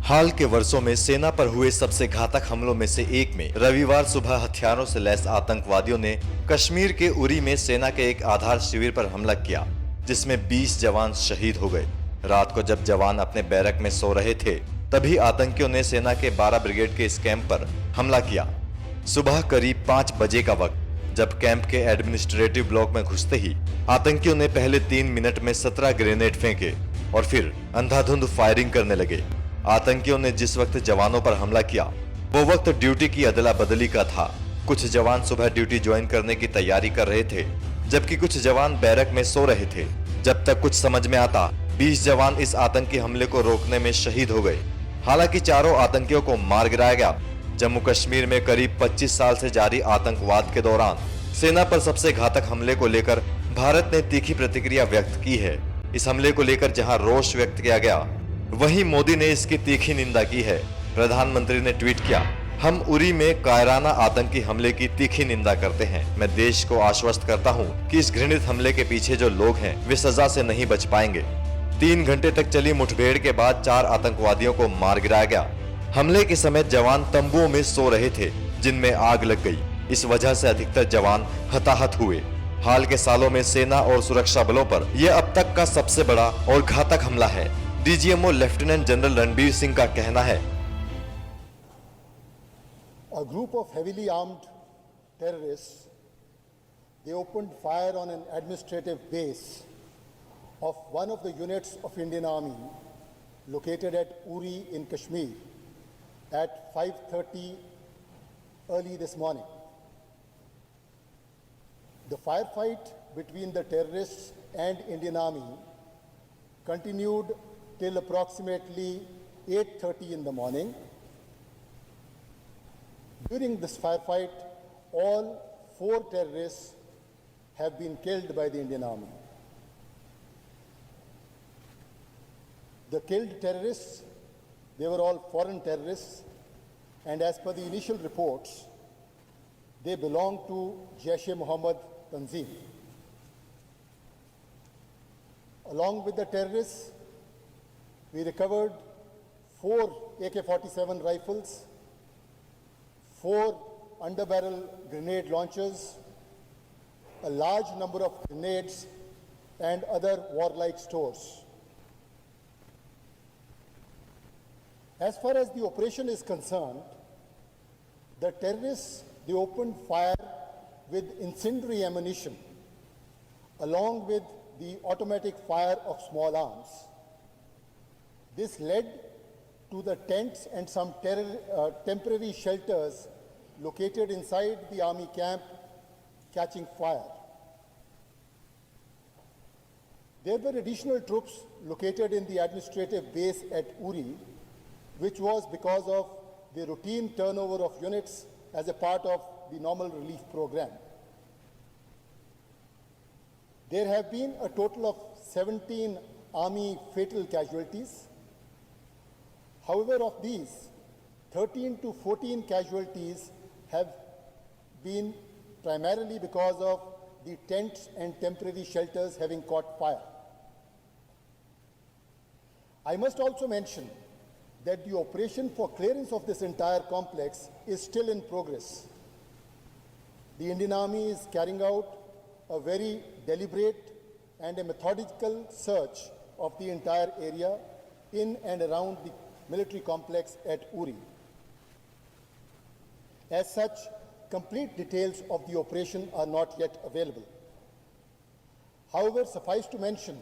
हाल के वर्षों में सेना पर हुए सबसे घातक हमलों में से एक में रविवार सुबह हथियारों से लैस आतंकवादियों ने कश्मीर के उरी में सेना के एक आधार शिविर पर हमला किया, जिसमें 20 जवान शहीद हो गए। रात को जब जवान अपने बैरक में सो रहे थे, तभी आतंकियों ने सेना के 12 ब्रिगेड के इस कैंप पर हमला किया। सुबह करीब 5 बजे का वक्त, जब कैंप के एडमिनिस्ट्रेटिव ब्लॉक में घुसते ही आतंकियों ने पहले 3 मिनट में 17 ग्रेनेड फेंके और फिर अंधाधुंध फायरिंग करने लगे। आतंकियों ने जिस वक्त जवानों पर हमला किया, वो वक्त ड्यूटी की अदला बदली का था। कुछ जवान सुबह ड्यूटी ज्वाइन करने की तैयारी कर रहे थे, जबकि कुछ जवान बैरक में सो रहे थे। जब तक कुछ समझ में आता, 20 जवान इस आतंकी हमले को रोकने में शहीद हो गए। हालांकि चारों आतंकियों को मार गिराया गया। जम्मू कश्मीर में करीब 25 साल से जारी आतंकवाद के दौरान सेना पर सबसे घातक हमले को लेकर भारत ने तीखी प्रतिक्रिया व्यक्त की है। इस हमले को लेकर जहां रोष व्यक्त किया गया, वहीं मोदी ने इसकी तीखी निंदा की है। प्रधानमंत्री ने ट्वीट किया, हम उरी में कायराना आतंकी हमले की तीखी निंदा करते हैं। मैं देश को आश्वस्त करता हूं कि इस घृणित हमले के पीछे जो लोग हैं, वे सजा से नहीं बच पाएंगे। 3 घंटे तक चली मुठभेड़ के बाद 4 आतंकवादियों को मार गिराया गया। हमले के समय जवान तंबुओं में सो रहे थे, जिनमें आग लग गई। इस वजह से अधिकतर जवान हताहत हुए। हाल के सालों में सेना और सुरक्षा बलों पर यह अब तक का सबसे बड़ा और घातक हमला है। DGMO lieutenant general Ranbir Singh का कहना है, A group of heavily armed terrorists, they opened fire on an administrative base of one of the units of Indian Army located at Uri in Kashmir at 5:30 early this morning. The firefight between the terrorists and Indian Army continued till approximately 8:30 in the morning. During this firefight, all 4 terrorists have been killed by the Indian Army. The killed terrorists, they were all foreign terrorists, and as per the initial reports, they belong to Jaish-e-Mohammed Tanzim. Along with the terrorists, we recovered 4 AK-47 rifles, 4 underbarrel grenade launchers, a large number of grenades, and other warlike stores. As far as the operation is concerned, the terrorists, they opened fire with incendiary ammunition, along with the automatic fire of small arms. This led to the tents and some temporary shelters located inside the army camp catching fire. There were additional troops located in the administrative base at Uri, which was because of the routine turnover of units as a part of the normal relief program. There have been a total of 17 Army fatal casualties. However, of these, 13 to 14 casualties have been primarily because of the tents and temporary shelters having caught fire. I must also mention that the operation for clearance of this entire complex is still in progress. The Indian Army is carrying out a very deliberate and a methodical search of the entire area in and around the military complex at Uri. As such, complete details of the operation are not yet available. However, suffice to mention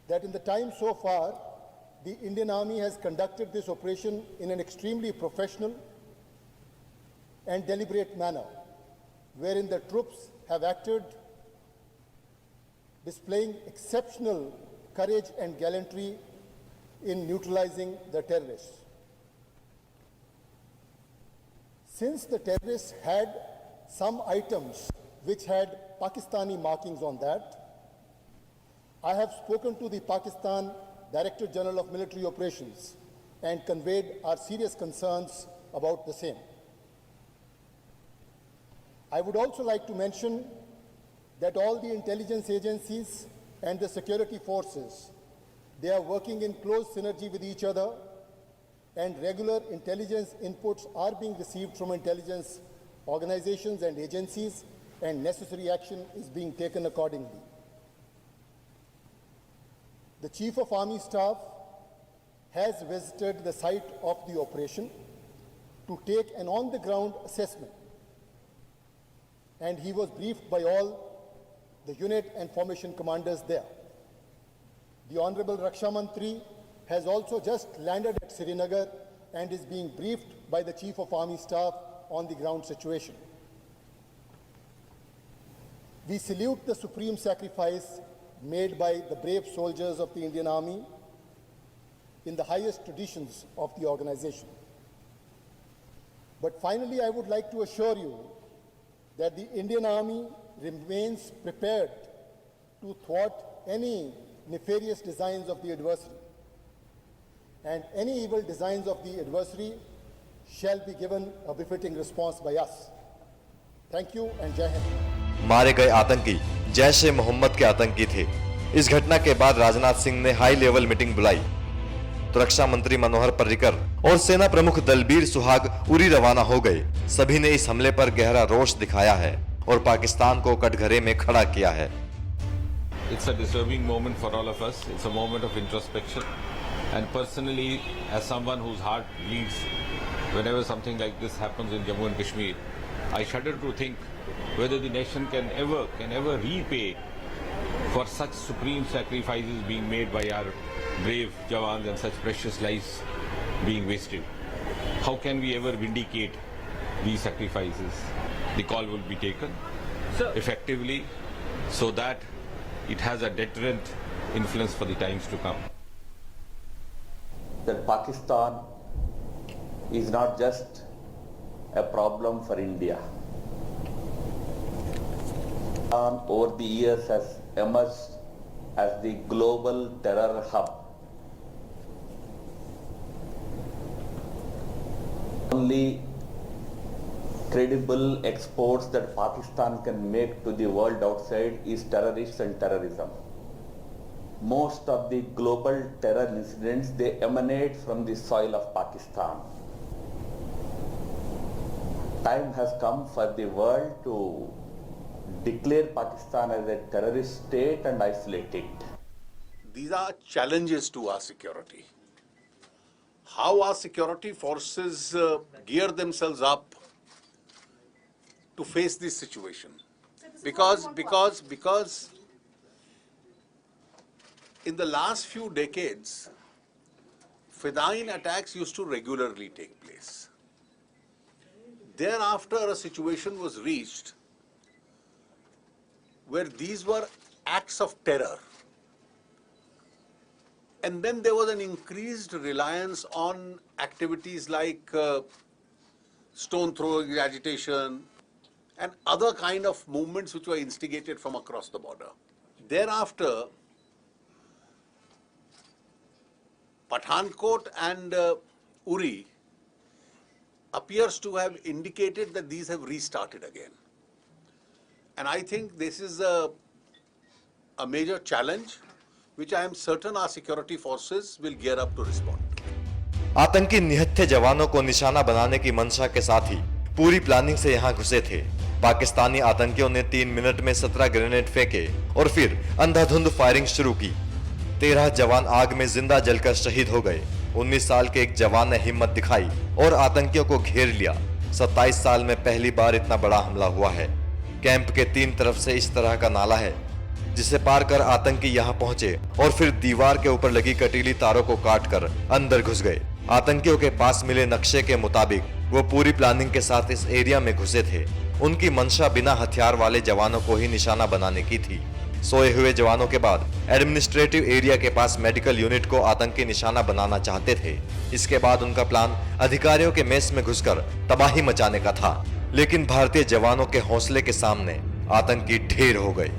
that in the time so far, the Indian Army has conducted this operation in an extremely professional and deliberate manner, wherein the troops have acted displaying exceptional courage and gallantry in neutralizing the terrorists. Since the terrorists had some items which had Pakistani markings on that, I have spoken to the Pakistan Director General of Military Operations and conveyed our serious concerns about the same. I would also like to mention that all the intelligence agencies and the security forces, they are working in close synergy with each other and regular intelligence inputs are being received from intelligence organizations and agencies, and necessary action is being taken accordingly. The Chief of Army Staff has visited the site of the operation to take an on-the-ground assessment, and he was briefed by all the unit and formation commanders there. The Honorable Raksha Mantri has also just landed at Srinagar and is being briefed by the Chief of Army Staff on the ground situation. We salute the supreme sacrifice made by the brave soldiers of the Indian Army in the highest traditions of the organization. But finally, I would like to assure you that the Indian Army remains prepared to thwart any nefarious designs of the adversary, and any evil designs of the adversary shall be given a befitting response by us. Thank you and Jai Hind. मारे गए आतंकी जैश ए मोहम्मद के आतंकी थे। इस घटना के बाद राजनाथ सिंह ने हाई लेवल मीटिंग बुलाई तो रक्षा मंत्री मनोहर पर्रिकर और सेना प्रमुख दलबीर सुहाग उरी रवाना हो गए। सभी ने इस हमले पर गहरा रोष दिखाया है और पाकिस्तान को कटघरे में खड़ा किया है। It's a disturbing moment for all of us. It's a moment of introspection. And personally, as someone whose heart bleeds whenever something like this happens in Jammu and Kashmir, I shudder to think whether the nation can ever repay for such supreme sacrifices being made by our brave Jawans and such precious lives being wasted. How can we ever vindicate these sacrifices? The call will be taken effectively so that it has a deterrent influence for the times to come. That Pakistan is not just a problem for India. Pakistan over the years has emerged as the global terror hub. Only credible exports that Pakistan can make to the world outside is terrorists and terrorism. Most of the global terror incidents, they emanate from the soil of Pakistan. Time has come for the world to declare Pakistan as a terrorist state and isolate it. These are challenges to our security. How our security forces gear themselves up to face this situation. Because in the last few decades, Fedayeen attacks used to regularly take place. Thereafter, a situation was reached where these were acts of terror. And then there was an increased reliance on activities like stone throwing, agitation, and other kind of movements which were instigated from across the border. Thereafter, Pathankot and Uri appears to have indicated that these have restarted again. And I think this is a major challenge which I am certain our security forces will gear up to respond to. आतंकी निहत्थे जवानों को निशाना बनाने की मंशा के साथ ही पूरी प्लानिंग से यहां घुसे थे। पाकिस्तानी आतंकियों ने 3 मिनट में 17 ग्रेनेड फेंके और फिर अंधाधुंध फायरिंग शुरू की। 13 जवान आग में जिंदा जलकर शहीद हो गए। 19 साल के एक जवान ने हिम्मत दिखाई और आतंकियों को घेर लिया। 27 साल में पहली बार इतना बड़ा हमला हुआ है। कैंप के 3 तरफ से इस तरह का नाला है जिसे पार कर आतंकी यहां पहुंचे और फिर दीवार के ऊपर लगी कटीली तारों को काटकर अंदर घुस गए। आतंकियों के पास मिले नक्शे के मुताबिक वो पूरी प्लानिंग के साथ इस एरिया में घुसे थे। उनकी मंशा बिना हथियार वाले जवानों को ही निशाना बनाने की थी। सोए हुए जवानों के बाद एडमिनिस्ट्रेटिव एरिया के पास मेडिकल यूनिट को आतंकी निशाना बनाना चाहते थे। इसके बाद उनका प्लान अधिकारियों के मेस में घुसकर तबाही मचाने का था, लेकिन भारतीय जवानों के हौसले के सामने आतंकी ढेर हो गए।